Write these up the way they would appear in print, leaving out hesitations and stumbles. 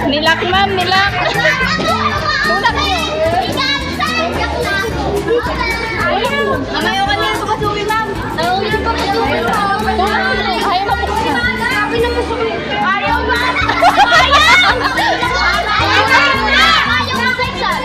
Nilak, ma'am, nilak. Tulak niyo. Ayaw ka nila pagkasuwi, ma'am. Ayaw nila pagkasuwi, ma'am. Ayaw mapuksin. Sabi na masuwi. Ayaw ba? Ayaw! Ayaw nga seksan.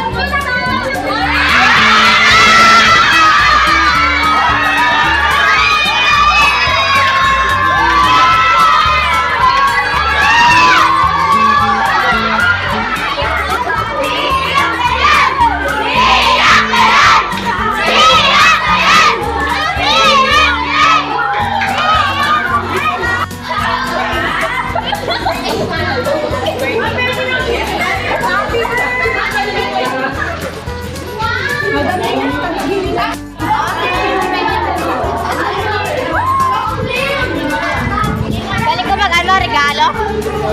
Galing ko mag-ano, regalo?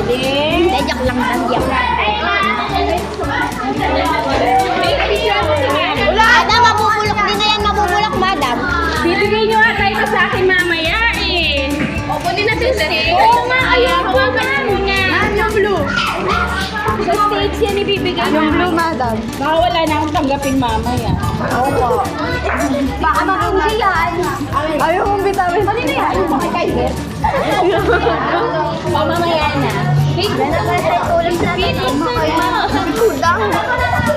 Hindi, joke lang, joke lang. Madam, mabubulok din na yan, mabubulok, madam. Bibigay niyo ata ito sa akin mamaya eh. O, kunin natin sa Oo nga, ayaw ko nga. Yung blue. Sa stage yan ibibigay Yung blue, madam. Baka wala na akong tanggapin mamaya. Oo. Baka makuha yan. Ayaw mong bitawin. Kanina yan, yung mga kaiser. Mamamaya na. Yan na pala tayo ulam sa atin. Kudang.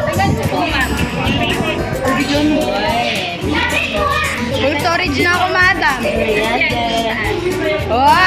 Tagal po, ma'am. Full storage na ako, madam. Yes. Oh!